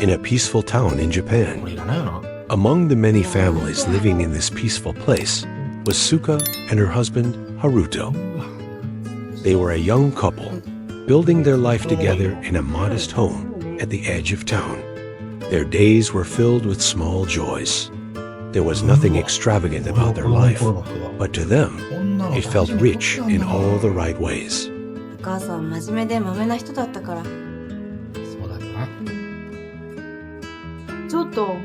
in a peaceful town in Japan. Among the many families living in this peaceful place was Suka and her husband, Haruto. They were a young couple, building their life together in a modest home at the edge of town. Their days were filled with small joys. There was nothing extravagant about their life, but to them, it felt rich in all the right ways. お母さん真面目でまめな人だったから。そうだよな。ちょっと。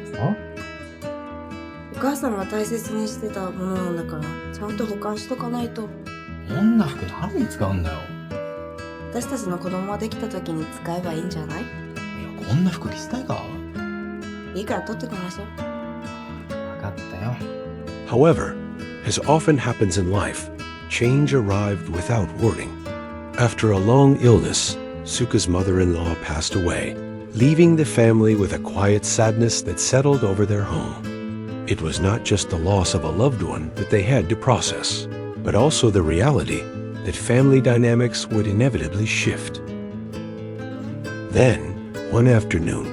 お母さんが大切にしてたものなんだから、ちゃんと保管しとかないと。こんな服何に使うんだよ。私たちの子供ができた時に使えばいいんじゃない？いや、こんな服着せたいか？いいから取ってきましょう。分かったよ。However, as often happens in life, change arrived without warning. After a long illness, Suka's mother-in-law passed away, leaving the family with a quiet sadness that settled over their home. It was not just the loss of a loved one that they had to process, but also the reality that family dynamics would inevitably shift. Then, one afternoon,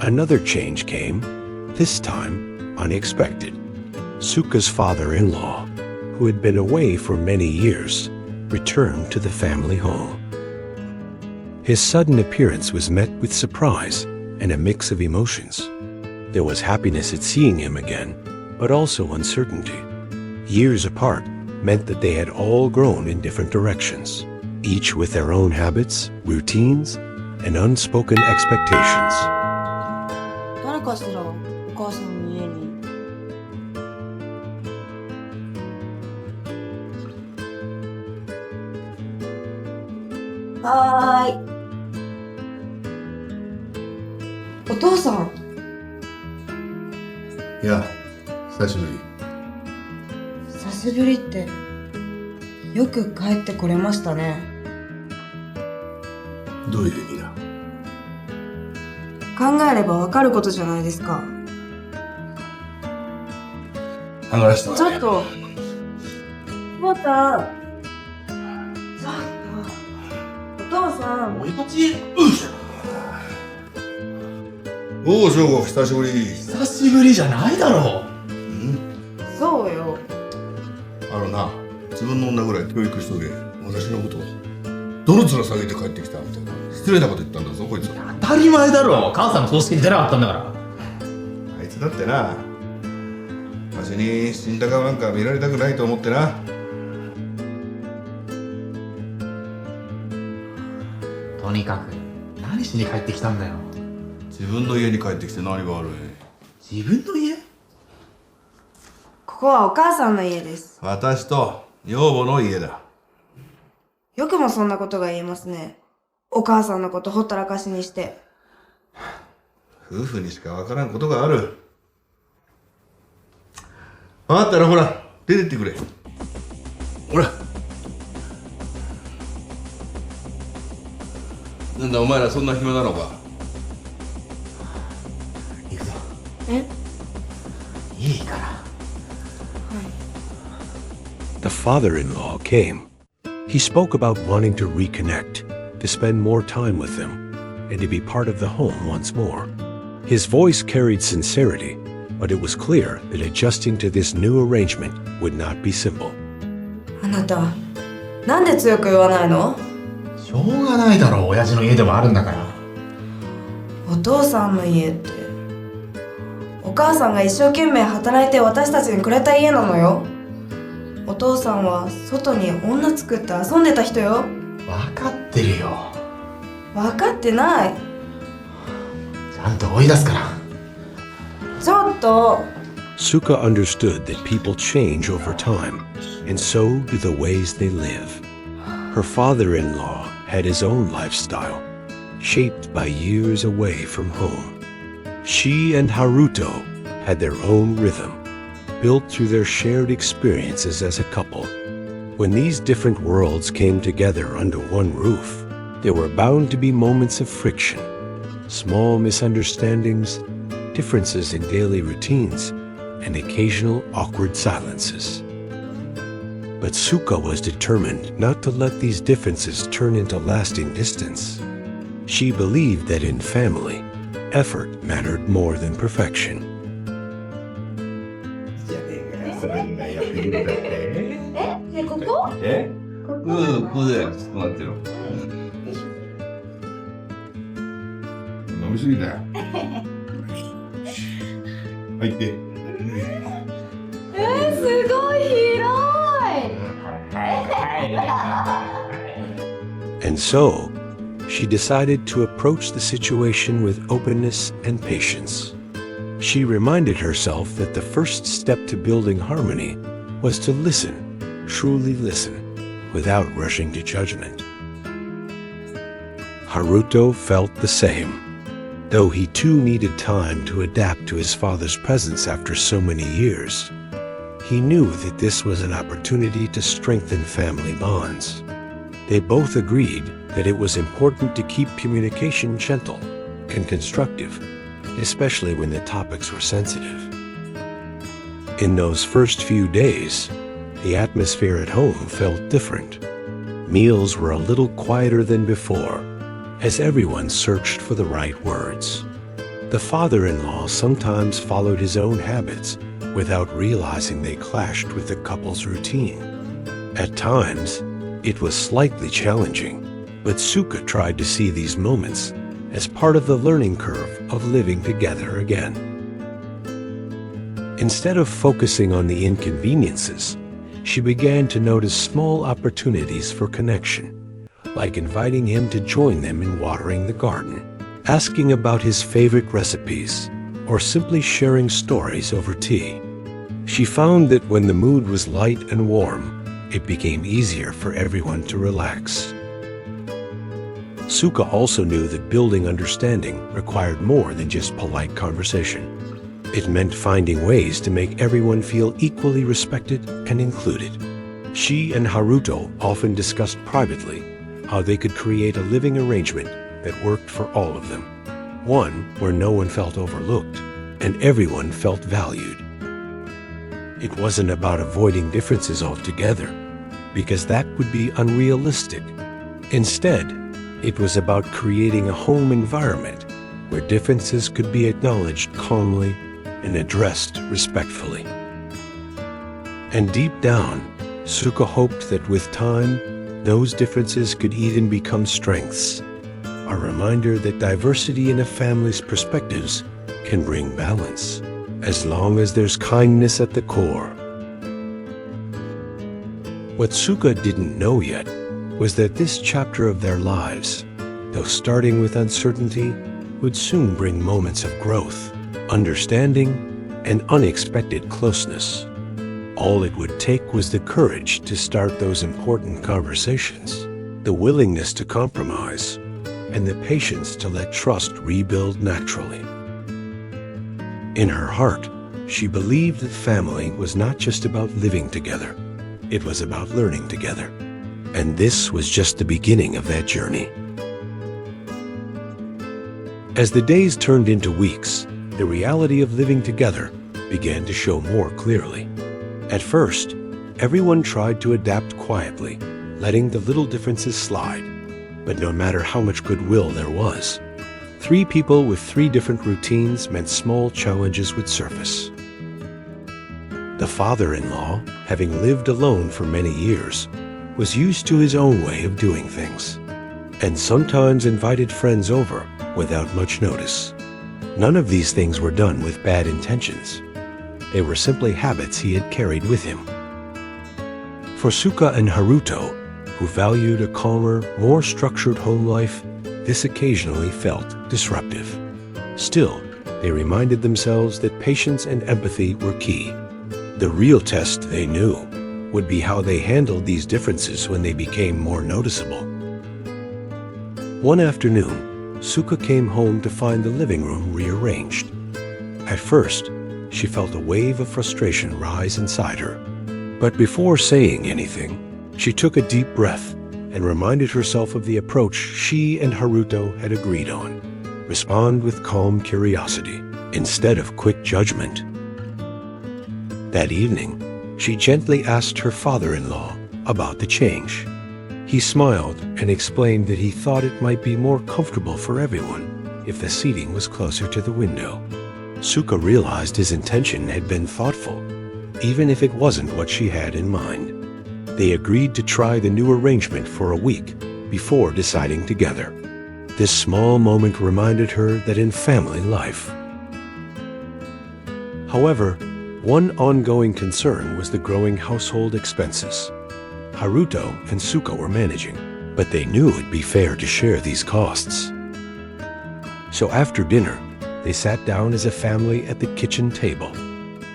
another change came, this time unexpected. Suka's father-in-law, who had been away for many years, returned to the family home. His sudden appearance was met with surprise and a mix of emotions. There was happiness at seeing him again, but also uncertainty. Years apart meant that they had all grown in different directions, each with their own habits, routines, and unspoken expectations. 誰かしら、お母さんの家に。はーい。お父さん。いや、久しぶり。久しぶりって、よく帰ってこれましたね。どういう意味だ？考えればわかることじゃないですか。上がらしてもらえ。ちょっと。また。お父さん。おいこち。おお、翔吾、久しぶり。久しぶりじゃないだろう。そうよ。な、自分の女ぐらい教育しとけ。私のことをどの面下げて帰ってきたみたいな失礼なこと言ったんだぞ、こいつは。当たり前だろ。母さんの葬式に出なかったんだから。あいつだってな、わしに死んだ顔なんか見られたくないと思ってな。とにかく何しに帰ってきたんだよ。自分の家に帰ってきて何が悪い？自分の家？ここはお母さんの家です。私と女房の家だ。よくもそんなことが言えますね。お母さんのことほったらかしにして。夫婦にしかわからんことがある。分かったらほら、出てってくれ。ほら。なんだお前らそんな暇なのか？行くぞ。え？いいから。The father-in-law came. He spoke about wanting to reconnect, to spend more time with them, and to be part of the home once more. His voice carried sincerity, but it was clear that adjusting to this new arrangement would not be simple. あなた、なんで強く言わないの？しょうがないだろう。親父の家でもあるんだから。お父さんの家って、お母さんが一生懸命働いて私たちにくれた家なのよ。お父さんは外に女作って遊んでた人よ。分かってるよ。分かってない。ちゃんと追い出すから。ちょっと。Suka understood that people change over time, and so do the ways they live. Her father-in-law had his own lifestyle, shaped by years away from home. She and Haruto had their own rhythm, built through their shared experiences as a couple. When these different worlds came together under one roof, there were bound to be moments of friction, small misunderstandings, differences in daily routines, and occasional awkward silences. But Suka was determined not to let these differences turn into lasting distance. She believed that in family, effort mattered more than perfection. それがやってくるんだってね、ここえここだよ。ちょっと待ってろ。飲みすぎだよ。入って。すごい広い And so, she decided to approach the situation with openness and patience. She reminded herself that the first step to building harmony was to listen, truly listen, without rushing to judgment. Haruto felt the same. Though he too needed time to adapt to his father's presence after so many years, he knew that this was an opportunity to strengthen family bonds. They both agreed that it was important to keep communication gentle and constructive, especially when the topics were sensitive. In those first few days, the atmosphere at home felt different. Meals were a little quieter than before, as everyone searched for the right words. The father-in-law sometimes followed his own habits without realizing they clashed with the couple's routine. At times, it was slightly challenging, but Suka tried to see these moments as part of the learning curve of living together again. Instead of focusing on the inconveniences, she began to notice small opportunities for connection, like inviting him to join them in watering the garden, asking about his favorite recipes, or simply sharing stories over tea. She found that when the mood was light and warm, it became easier for everyone to relax. Suka also knew that building understanding required more than just polite conversation. It meant finding ways to make everyone feel equally respected and included. She and Haruto often discussed privately how they could create a living arrangement that worked for all of them, one where no one felt overlooked and everyone felt valued. It wasn't about avoiding differences altogether, because that would be unrealistic. Instead, it was about creating a home environment where differences could be acknowledged calmly and addressed respectfully. And deep down, Suka hoped that with time, those differences could even become strengths, a reminder that diversity in a family's perspectives can bring balance, as long as there's kindness at the core. What Suka didn't know yet was that this chapter of their lives, though starting with uncertainty, would soon bring moments of growth, understanding, and unexpected closeness. All it would take was the courage to start those important conversations, the willingness to compromise, and the patience to let trust rebuild naturally. In her heart, she believed that family was not just about living together, it was about learning together. And this was just the beginning of that journey. As the days turned into weeks, the reality of living together began to show more clearly. At first, everyone tried to adapt quietly, letting the little differences slide. But no matter how much goodwill there was, 3 people with 3 different routines meant small challenges would surface. The father-in-law, having lived alone for many years, was used to his own way of doing things, and sometimes invited friends over without much notice. None of these things were done with bad intentions. They were simply habits he had carried with him. For Suka and Haruto, who valued a calmer, more structured home life, this occasionally felt disruptive. Still, they reminded themselves that patience and empathy were key. The real test, they knew, would be how they handled these differences when they became more noticeable. One afternoon, Suka came home to find the living room rearranged. At first, she felt a wave of frustration rise inside her. But before saying anything, she took a deep breath and reminded herself of the approach she and Haruto had agreed on. Respond with calm curiosity instead of quick judgment. That evening, she gently asked her father-in-law about the change. He smiled and explained that he thought it might be more comfortable for everyone if the seating was closer to the window. Suka realized his intention had been thoughtful, even if it wasn't what she had in mind. They agreed to try the new arrangement for a week before deciding together. This small moment reminded her that in family life. However, one ongoing concern was the growing household expenses. Haruto and Suka were managing, but they knew it'd be fair to share these costs. So after dinner, they sat down as a family at the kitchen table.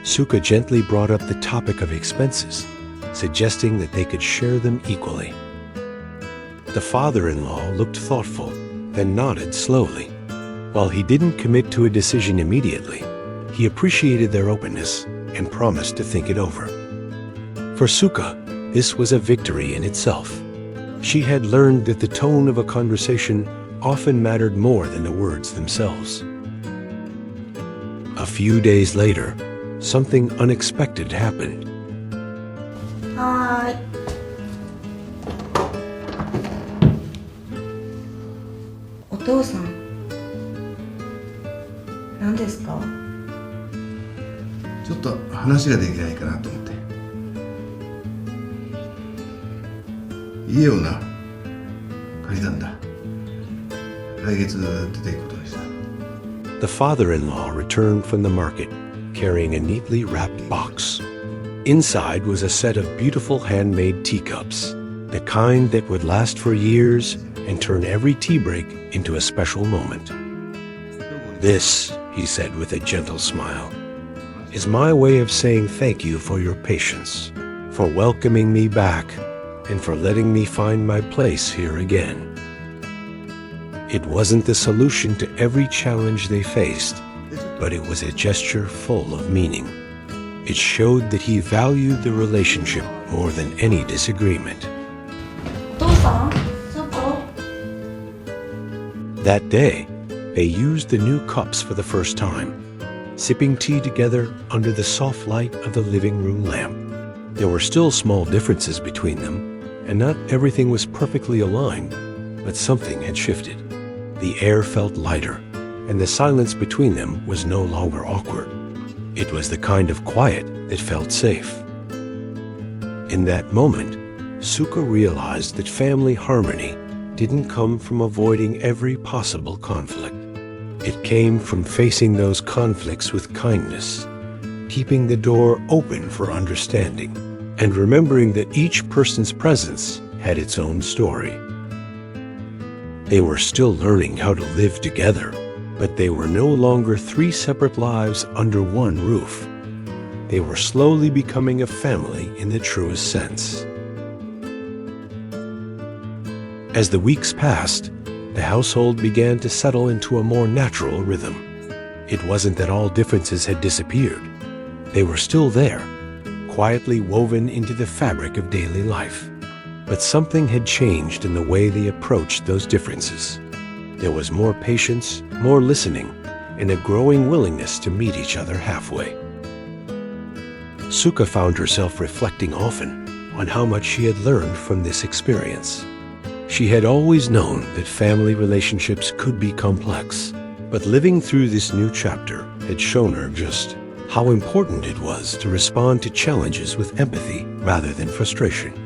Suka gently brought up the topic of expenses, suggesting that they could share them equally. The father-in-law looked thoughtful, then nodded slowly. While he didn't commit to a decision immediately, he appreciated their openness and promised to think it over. For Suka, this was a victory in itself. She had learned that the tone of a conversation often mattered more than the words themselves. A few days later, something unexpected happened. はーい。お父さん、何ですか？ちょっと話ができないかなと思って。家をな、借りたんだ。来月出ていくことにした。 The father-in-law returned from the market, carrying a neatly wrapped box. Inside was a set of beautiful handmade teacups, the kind that would last for years and turn every tea break into a special moment. This, he said with a gentle smile, is my way of saying thank you for your patience, for welcoming me back, and for letting me find my place here again. It wasn't the solution to every challenge they faced, but it was a gesture full of meaning. It showed that he valued the relationship more than any disagreement. お父さん、外。 That day, they used the new cups for the first time, sipping tea together under the soft light of the living room lamp. There were still small differences between them, and not everything was perfectly aligned, but something had shifted. The air felt lighter, and the silence between them was no longer awkward. It was the kind of quiet that felt safe. In that moment, Suka realized that family harmony didn't come from avoiding every possible conflict. It came from facing those conflicts with kindness, keeping the door open for understanding, and remembering that each person's presence had its own story. They were still learning how to live together, but they were no longer three separate lives under one roof. They were slowly becoming a family in the truest sense. As the weeks passed, the household began to settle into a more natural rhythm. It wasn't that all differences had disappeared. They were still there, quietly woven into the fabric of daily life. But something had changed in the way they approached those differences. There was more patience, more listening, and a growing willingness to meet each other halfway. Suka found herself reflecting often on how much she had learned from this experience. She had always known that family relationships could be complex, but living through this new chapter had shown her just how important it was to respond to challenges with empathy rather than frustration.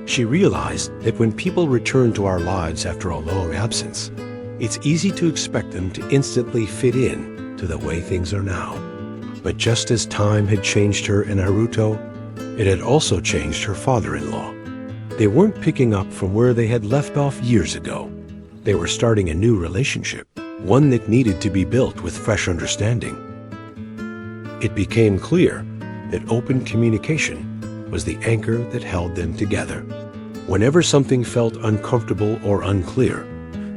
She realized that when people return to our lives after a long absence, it's easy to expect them to instantly fit in to the way things are now. But just as time had changed her and Haruto, it had also changed her father-in-law. They weren't picking up from where they had left off years ago. They were starting a new relationship, one that needed to be built with fresh understanding. It became clear that open communication was the anchor that held them together. Whenever something felt uncomfortable or unclear,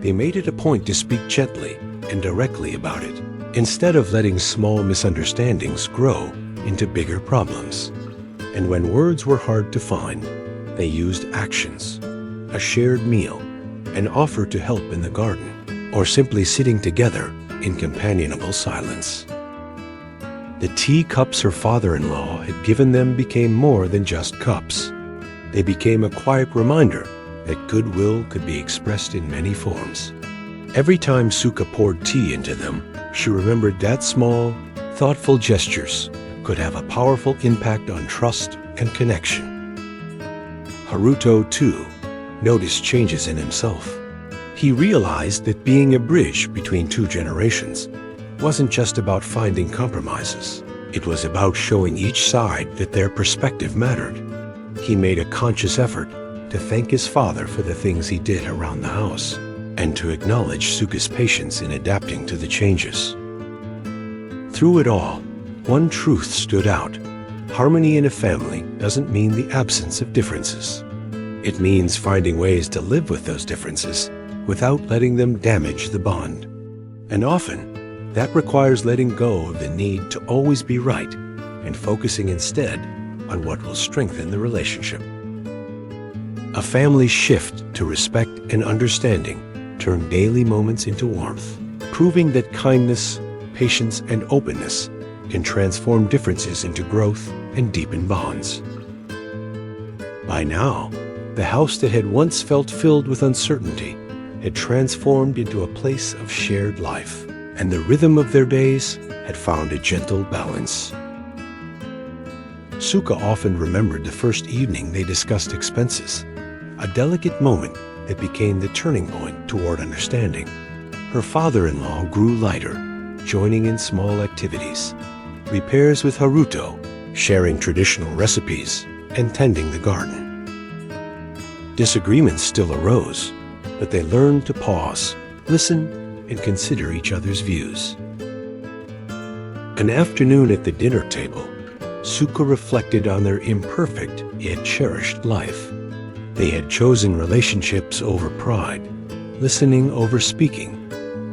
they made it a point to speak gently and directly about it, instead of letting small misunderstandings grow into bigger problems. And when words were hard to find, they used actions, a shared meal, an offer to help in the garden, or simply sitting together in companionable silence. The teacups her father-in-law had given them became more than just cups. They became a quiet reminder that goodwill could be expressed in many forms. Every time Suka poured tea into them, she remembered that small, thoughtful gestures could have a powerful impact on trust and connection. Haruto, too, noticed changes in himself. He realized that being a bridge between two generations wasn't just about finding compromises. It was about showing each side that their perspective mattered. He made a conscious effort to thank his father for the things he did around the house, and to acknowledge Suka's patience in adapting to the changes. Through it all, one truth stood out. Harmony in a family doesn't mean the absence of differences. It means finding ways to live with those differences without letting them damage the bond. And often, that requires letting go of the need to always be right and focusing instead on what will strengthen the relationship. A family's shift to respect and understanding turned daily moments into warmth, proving that kindness, patience, and openness can transform differences into growth and deepen bonds. By now, the house that had once felt filled with uncertainty had transformed into a place of shared life, and the rhythm of their days had found a gentle balance. Suka often remembered the first evening they discussed expenses, a delicate moment that became the turning point toward understanding. Her father-in-law grew lighter, joining in small activities, repairs with Haruto, sharing traditional recipes, and tending the garden. Disagreements still arose, but they learned to pause, listen, and consider each other's views. An afternoon at the dinner table, Suka reflected on their imperfect yet cherished life. They had chosen relationships over pride, listening over speaking,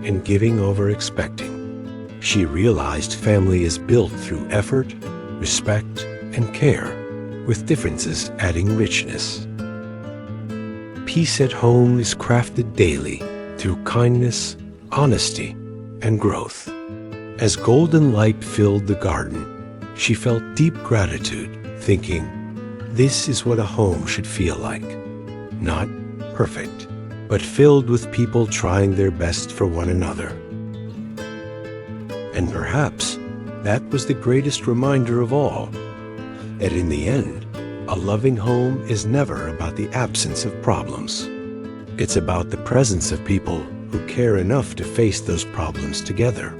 and giving over expecting. She realized family is built through effort, respect, and care, with differences adding richness. Peace at home is crafted daily through kindness, honesty, and growth. As golden light filled the garden, she felt deep gratitude, thinking, this is what a home should feel like. Not perfect, but filled with people trying their best for one another. And perhaps that was the greatest reminder of all, that in the end, a loving home is never about the absence of problems. It's about the presence of people who care enough to face those problems together.